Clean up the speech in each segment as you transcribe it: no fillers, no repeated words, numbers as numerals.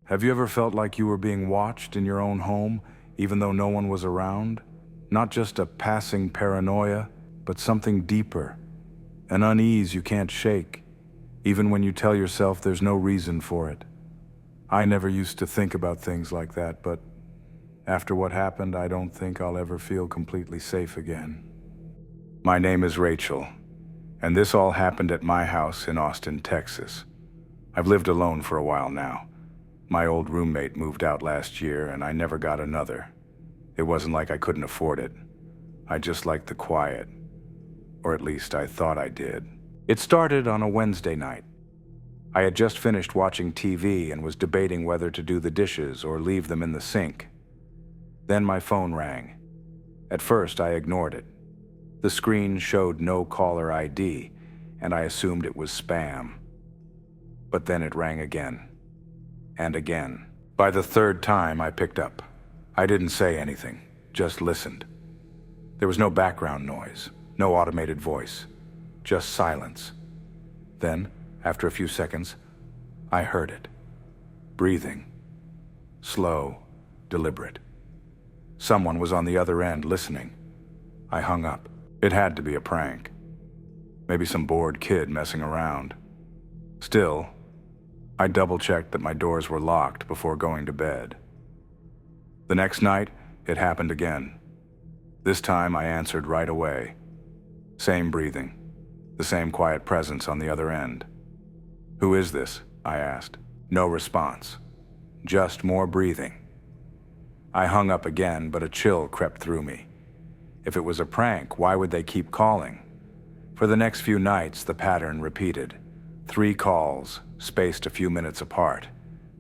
Have you ever felt like you were being watched in your own home, even though no one was around? Not just a passing paranoia, but something deeper. An unease you can't shake, even when you tell yourself there's no reason for it. I never used to think about things like that, but after what happened, I don't think I'll ever feel completely safe again. My name is Rachel, and this all happened at my house in Austin, Texas. I've lived alone for a while now. My old roommate moved out last year, and I never got another. It wasn't like I couldn't afford it. I just liked the quiet. Or at least I thought I did. It started on a Wednesday night. I had just finished watching TV and was debating whether to do the dishes or leave them in the sink. Then my phone rang. At first, I ignored it. The screen showed no caller ID, and I assumed it was spam. But then it rang again. And again. By the third time, I picked up. I didn't say anything, just listened. There was no background noise, no automated voice, just silence. Then, after a few seconds, I heard it. Breathing. Slow, deliberate. Someone was on the other end listening. I hung up. It had to be a prank. Maybe some bored kid messing around. Still, I double-checked that my doors were locked before going to bed. The next night, it happened again. This time, I answered right away. Same breathing, the same quiet presence on the other end. "Who is this?" I asked. No response, just more breathing. I hung up again, but a chill crept through me. If it was a prank, why would they keep calling? For the next few nights, the pattern repeated. 3 calls, spaced a few minutes apart.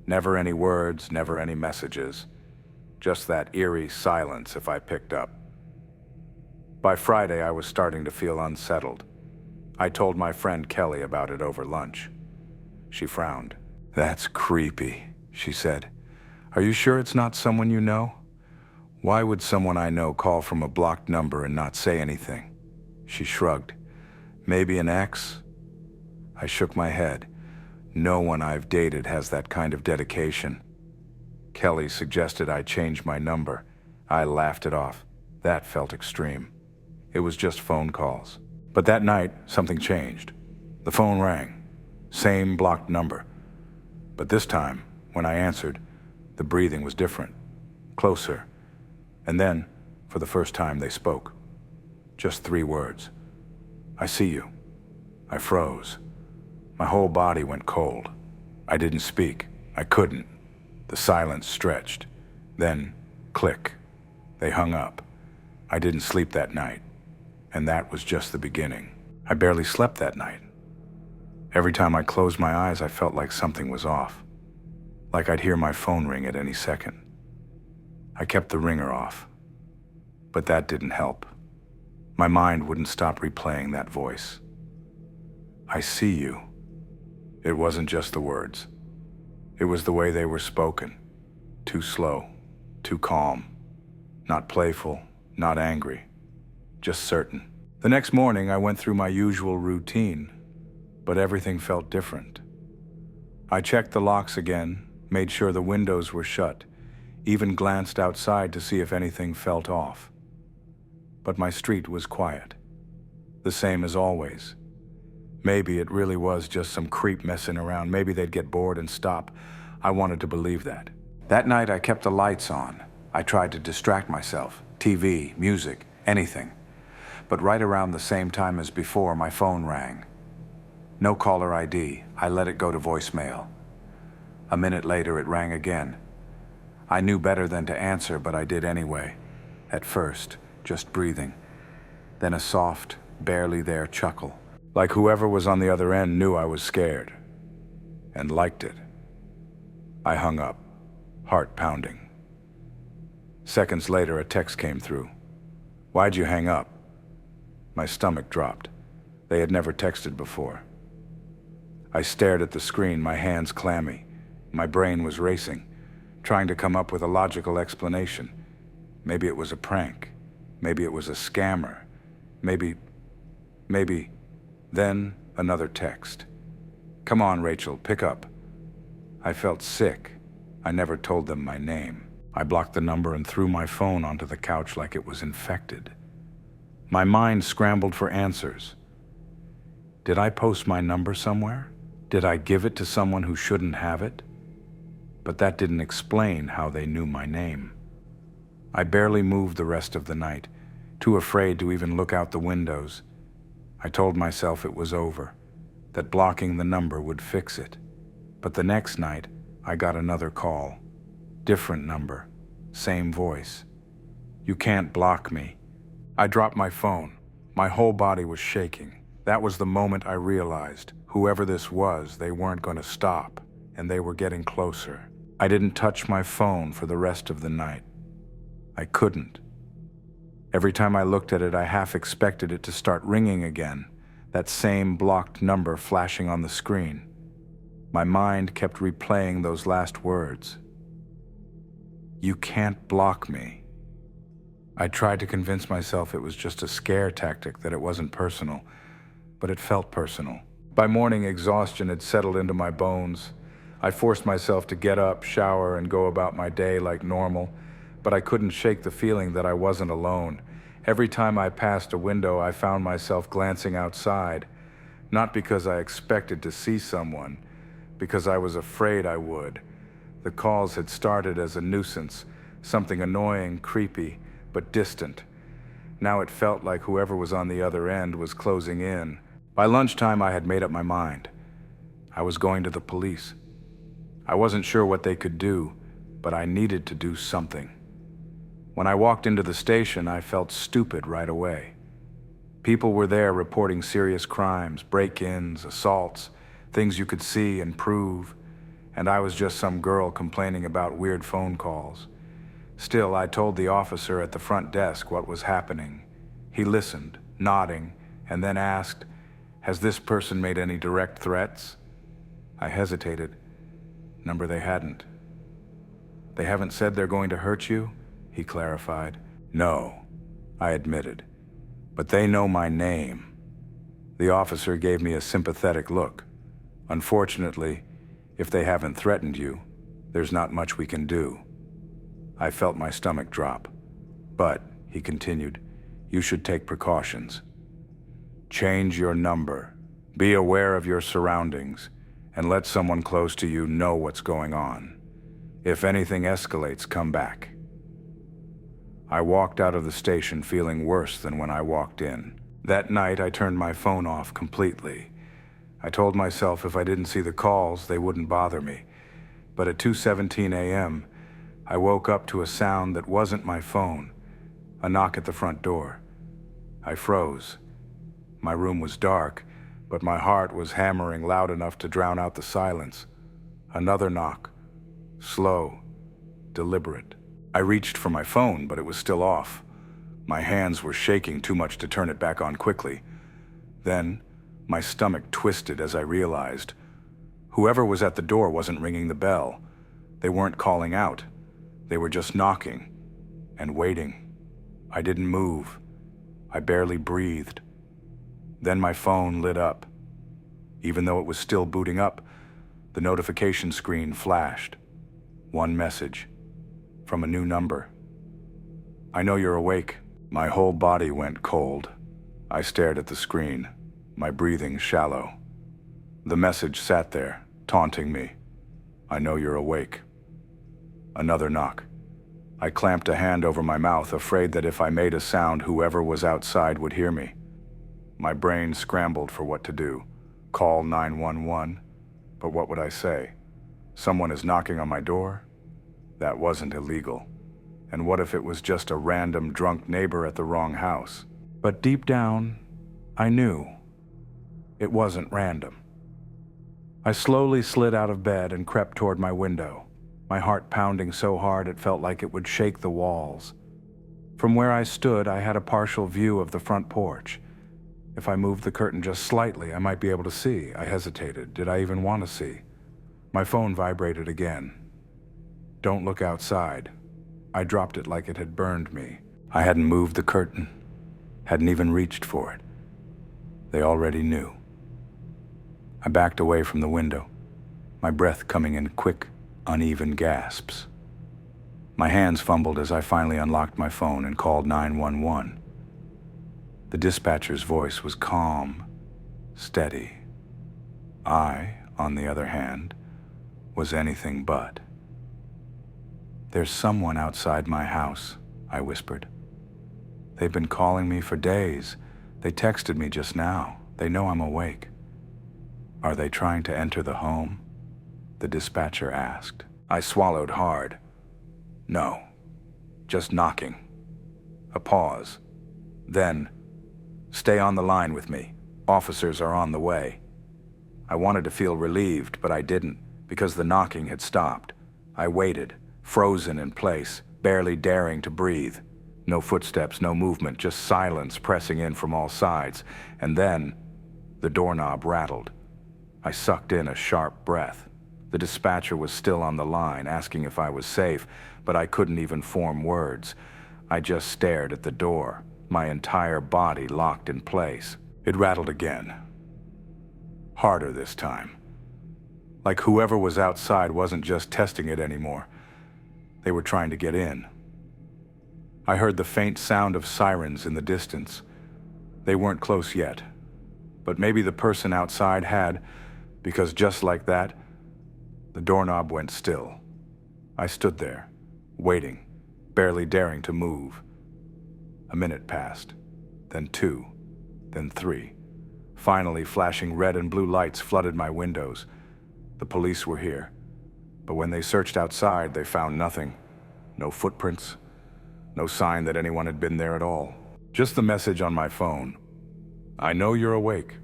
Never any words, never any messages. Just that eerie silence if I picked up. By Friday, I was starting to feel unsettled. I told my friend Kelly about it over lunch. She frowned. "That's creepy," she said. "Are you sure it's not someone you know? Why would someone I know call from a blocked number and not say anything?" She shrugged. "Maybe an ex?" I shook my head. No one I've dated has that kind of dedication. Kelly suggested I change my number. I laughed it off. That felt extreme. It was just phone calls. But that night, something changed. The phone rang. Same blocked number. But this time, when I answered, the breathing was different. Closer. And then, for the first time, they spoke. Just 3 words. "I see you." I froze. My whole body went cold. I didn't speak. I couldn't. The silence stretched. Then, click. They hung up. I didn't sleep that night. And that was just the beginning. I barely slept that night. Every time I closed my eyes, I felt like something was off. Like I'd hear my phone ring at any second. I kept the ringer off. But that didn't help. My mind wouldn't stop replaying that voice. "I see you." It wasn't just the words. It was the way they were spoken. Too slow, too calm. Not playful, not angry. Just certain. The next morning, I went through my usual routine, but everything felt different. I checked the locks again, made sure the windows were shut, even glanced outside to see if anything felt off. But my street was quiet. The same as always. Maybe it really was just some creep messing around. Maybe they'd get bored and stop. I wanted to believe that. That night, I kept the lights on. I tried to distract myself. TV, music, anything. But right around the same time as before, my phone rang. No caller ID. I let it go to voicemail. A minute later, it rang again. I knew better than to answer, but I did anyway. At first, just breathing. Then a soft, barely there chuckle. Like whoever was on the other end knew I was scared. And liked it. I hung up, heart pounding. Seconds later, a text came through. "Why'd you hang up?" My stomach dropped. They had never texted before. I stared at the screen, my hands clammy. My brain was racing, trying to come up with a logical explanation. Maybe it was a prank. Maybe it was a scammer. Maybe... Then another text. "Come on, Rachel, pick up." I felt sick. I never told them my name. I blocked the number and threw my phone onto the couch like it was infected. My mind scrambled for answers. Did I post my number somewhere? Did I give it to someone who shouldn't have it? But that didn't explain how they knew my name. I barely moved the rest of the night, too afraid to even look out the windows. I told myself it was over, that blocking the number would fix it. But the next night, I got another call. Different number, same voice. You can't block me. I dropped my phone. My whole body was shaking. That was the moment I realized, whoever this was, they weren't going to stop, and they were getting closer. I didn't touch my phone for the rest of the night. I couldn't. Every time I looked at it, I half expected it to start ringing again, that same blocked number flashing on the screen. My mind kept replaying those last words. You can't block me. I tried to convince myself it was just a scare tactic, that it wasn't personal, but it felt personal. By morning, exhaustion had settled into my bones. I forced myself to get up, shower, and go about my day like normal, but I couldn't shake the feeling that I wasn't alone. Every time I passed a window, I found myself glancing outside, not because I expected to see someone, because I was afraid I would. The calls had started as a nuisance, something annoying, creepy, but distant. Now it felt like whoever was on the other end was closing in. By lunchtime, I had made up my mind. I was going to the police. I wasn't sure what they could do, but I needed to do something. When I walked into the station, I felt stupid right away. People were there reporting serious crimes, break-ins, assaults, things you could see and prove, and I was just some girl complaining about weird phone calls. Still, I told the officer at the front desk what was happening. He listened, nodding, and then asked, "Has this person made any direct threats?" I hesitated. Number they hadn't. "They haven't said they're going to hurt you?" He clarified. "No," I admitted, "but they know my name." The officer gave me a sympathetic look. "Unfortunately, if they haven't threatened you, there's not much we can do." I felt my stomach drop. "But," he continued, "you should take precautions. Change your number, be aware of your surroundings, and let someone close to you know what's going on. If anything escalates, come back." I walked out of the station feeling worse than when I walked in. That night, I turned my phone off completely. I told myself if I didn't see the calls, they wouldn't bother me. But at 2:17 a.m., I woke up to a sound that wasn't my phone, a knock at the front door. I froze. My room was dark, but my heart was hammering loud enough to drown out the silence. Another knock. Slow, deliberate. I reached for my phone, but it was still off. My hands were shaking too much to turn it back on quickly. Then, my stomach twisted as I realized. Whoever was at the door wasn't ringing the bell. They weren't calling out. They were just knocking and waiting. I didn't move. I barely breathed. Then my phone lit up. Even though it was still booting up, the notification screen flashed. One message. From a new number. "I know you're awake." My whole body went cold. I stared at the screen, my breathing shallow. The message sat there, taunting me. "I know you're awake." Another knock. I clamped a hand over my mouth, afraid that if I made a sound, whoever was outside would hear me. My brain scrambled for what to do. Call 911? But what would I say? Someone is knocking on my door? That wasn't illegal. And what if it was just a random drunk neighbor at the wrong house? But deep down, I knew. It wasn't random. I slowly slid out of bed and crept toward my window, my heart pounding so hard it felt like it would shake the walls. From where I stood, I had a partial view of the front porch. If I moved the curtain just slightly, I might be able to see. I hesitated. Did I even want to see? My phone vibrated again. "Don't look outside." I dropped it like it had burned me. I hadn't moved the curtain, hadn't even reached for it. They already knew. I backed away from the window, my breath coming in quick, uneven gasps. My hands fumbled as I finally unlocked my phone and called 911. The dispatcher's voice was calm, steady. I, on the other hand, was anything but. "There's someone outside my house," I whispered. "They've been calling me for days. They texted me just now. They know I'm awake." "Are they trying to enter the home?" the dispatcher asked. I swallowed hard. "No, just knocking." A pause. Then, "Stay on the line with me. Officers are on the way." I wanted to feel relieved, but I didn't, because the knocking had stopped. I waited, frozen in place, barely daring to breathe. No footsteps, no movement, just silence pressing in from all sides. And then, the doorknob rattled. I sucked in a sharp breath. The dispatcher was still on the line, asking if I was safe, but I couldn't even form words. I just stared at the door, my entire body locked in place. It rattled again. Harder this time. Like whoever was outside wasn't just testing it anymore. They were trying to get in. I heard the faint sound of sirens in the distance. They weren't close yet, but maybe the person outside had, because just like that, the doorknob went still. I stood there, waiting, barely daring to move. A minute passed, then 2, then 3. Finally, flashing red and blue lights flooded my windows. The police were here, but when they searched outside, they found nothing. No footprints, no sign that anyone had been there at all. Just the message on my phone. "I know you're awake,"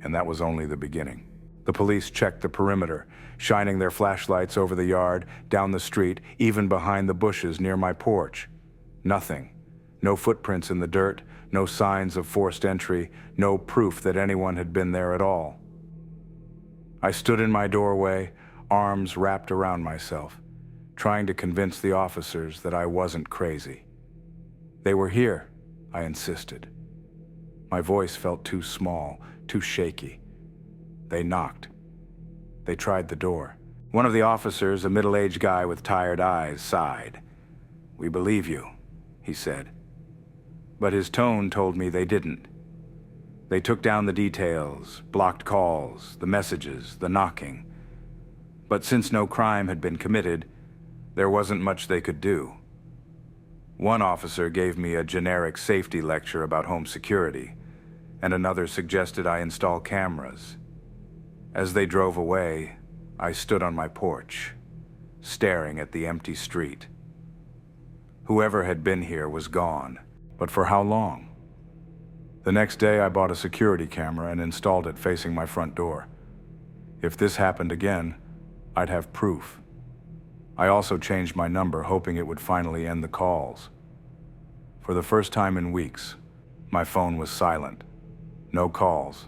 and that was only the beginning. The police checked the perimeter, shining their flashlights over the yard, down the street, even behind the bushes near my porch. Nothing. No footprints in the dirt, no signs of forced entry, no proof that anyone had been there at all. I stood in my doorway, arms wrapped around myself, trying to convince the officers that I wasn't crazy. "They were here," I insisted. My voice felt too small, too shaky. They knocked. They tried the door. One of the officers, a middle-aged guy with tired eyes, sighed. "We believe you," he said. But his tone told me they didn't. They took down the details, blocked calls, the messages, the knocking. But since no crime had been committed, there wasn't much they could do. One officer gave me a generic safety lecture about home security, and another suggested I install cameras. As they drove away, I stood on my porch, staring at the empty street. Whoever had been here was gone, but for how long? The next day, I bought a security camera and installed it facing my front door. If this happened again, I'd have proof. I also changed my number, hoping it would finally end the calls. For the first time in weeks, my phone was silent. No calls,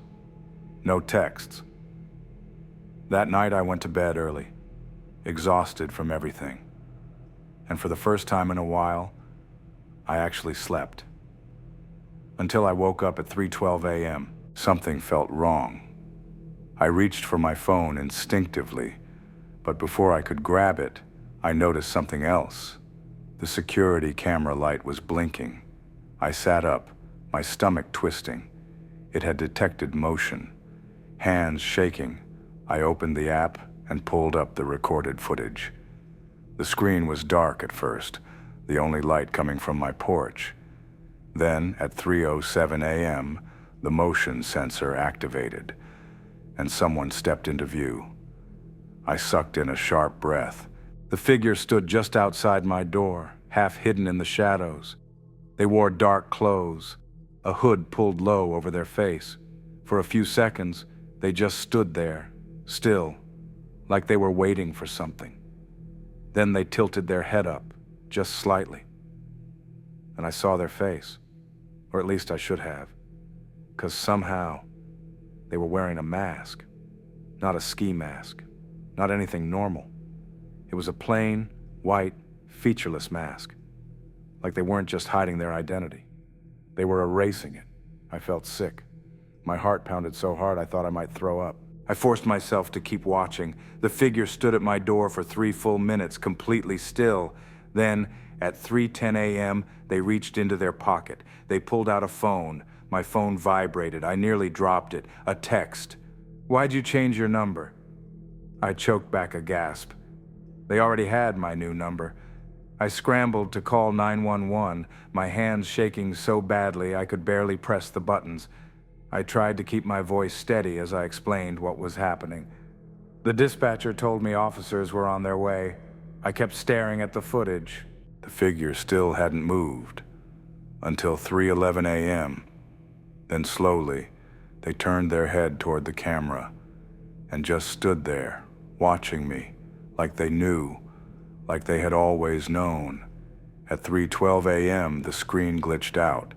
no texts. That night, I went to bed early, exhausted from everything. And for the first time in a while, I actually slept. Until I woke up at 3:12 a.m. Something felt wrong. I reached for my phone instinctively, but before I could grab it, I noticed something else. The security camera light was blinking. I sat up, my stomach twisting. It had detected motion. Hands shaking, I opened the app and pulled up the recorded footage. The screen was dark at first, the only light coming from my porch. Then, at 3:07 a.m., the motion sensor activated, and someone stepped into view. I sucked in a sharp breath. The figure stood just outside my door, half hidden in the shadows. They wore dark clothes, a hood pulled low over their face. For a few seconds, they just stood there, still, like they were waiting for something. Then they tilted their head up, just slightly. And I saw their face, or at least I should have, because somehow they were wearing a mask, not a ski mask, not anything normal. It was a plain, white, featureless mask, like they weren't just hiding their identity. They were erasing it. I felt sick. My heart pounded so hard I thought I might throw up. I forced myself to keep watching. The figure stood at my door for 3 full minutes, completely still. Then, at 3:10 a.m., they reached into their pocket. They pulled out a phone. My phone vibrated. I nearly dropped it. A text. "Why'd you change your number?" I choked back a gasp. They already had my new number. I scrambled to call 911, my hands shaking so badly I could barely press the buttons. I tried to keep my voice steady as I explained what was happening. The dispatcher told me officers were on their way. I kept staring at the footage. The figure still hadn't moved until 3:11 a.m. Then slowly, they turned their head toward the camera and just stood there, watching me, like they knew, like they had always known. At 3:12 a.m., the screen glitched out,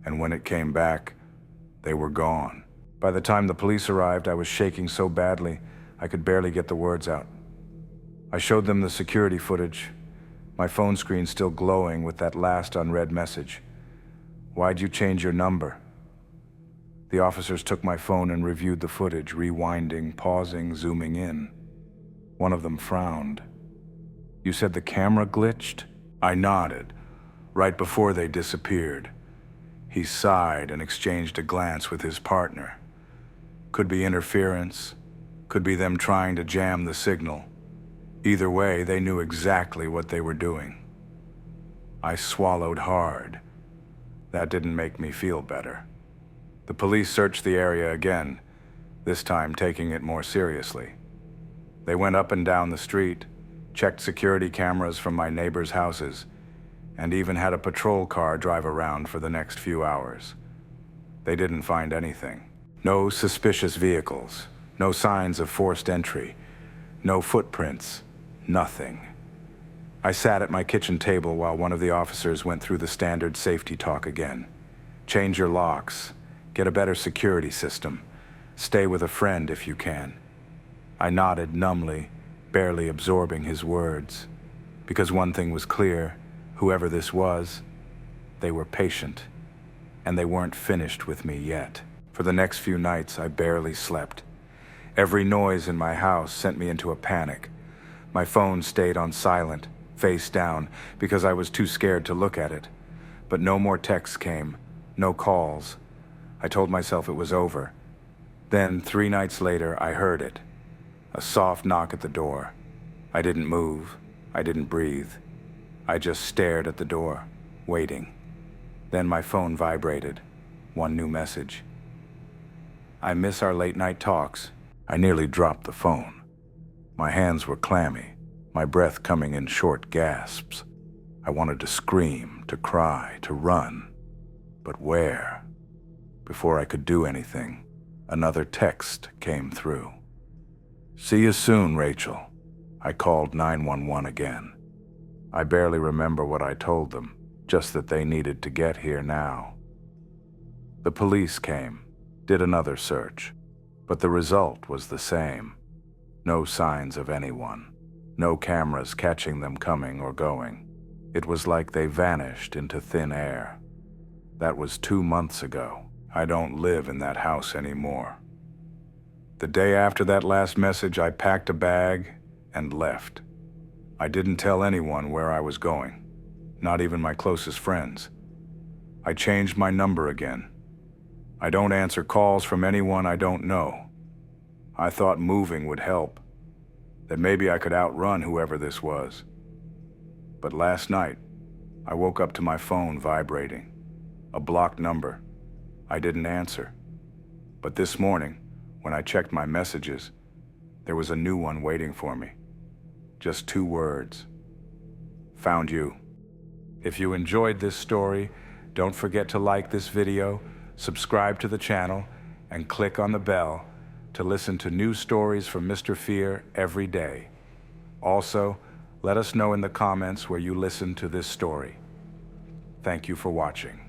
and when it came back, they were gone. By the time the police arrived, I was shaking so badly, I could barely get the words out. I showed them the security footage, my phone screen still glowing with that last unread message. "Why'd you change your number?" The officers took my phone and reviewed the footage, rewinding, pausing, zooming in. One of them frowned. "You said the camera glitched?" I nodded, right before they disappeared. He sighed and exchanged a glance with his partner. Could be interference, could be them trying to jam the signal. Either way, they knew exactly what they were doing. I swallowed hard. That didn't make me feel better. The police searched the area again, this time taking it more seriously. They went up and down the street, checked security cameras from my neighbors' houses, and even had a patrol car drive around for the next few hours. They didn't find anything. No suspicious vehicles, no signs of forced entry, no footprints, nothing. I sat at my kitchen table while one of the officers went through the standard safety talk again. Change your locks, get a better security system, stay with a friend if you can. I nodded numbly, barely absorbing his words, because one thing was clear: whoever this was, they were patient, and they weren't finished with me yet. For the next few nights, I barely slept. Every noise in my house sent me into a panic. My phone stayed on silent, face down, because I was too scared to look at it. But no more texts came, no calls. I told myself it was over. Then, 3 nights later, I heard it. A soft knock at the door. I didn't move. I didn't breathe. I just stared at the door, waiting. Then my phone vibrated. One new message. "I miss our late-night talks." I nearly dropped the phone. My hands were clammy, my breath coming in short gasps. I wanted to scream, to cry, to run. But where? Before I could do anything, another text came through. "See you soon, Rachel." I called 911 again. I barely remember what I told them, just that they needed to get here now. The police came, did another search, but the result was the same. No signs of anyone, no cameras catching them coming or going. It was like they vanished into thin air. That was 2 months ago. I don't live in that house anymore. The day after that last message, I packed a bag and left. I didn't tell anyone where I was going, not even my closest friends. I changed my number again. I don't answer calls from anyone I don't know. I thought moving would help, that maybe I could outrun whoever this was. But last night, I woke up to my phone vibrating, a blocked number. I didn't answer. But this morning, when I checked my messages, there was a new one waiting for me. Just 2 words. Found you. If you enjoyed this story, don't forget to like this video, subscribe to the channel, and click on the bell to listen to new stories from Mr. Fear every day. Also, let us know in the comments where you listened to this story. Thank you for watching.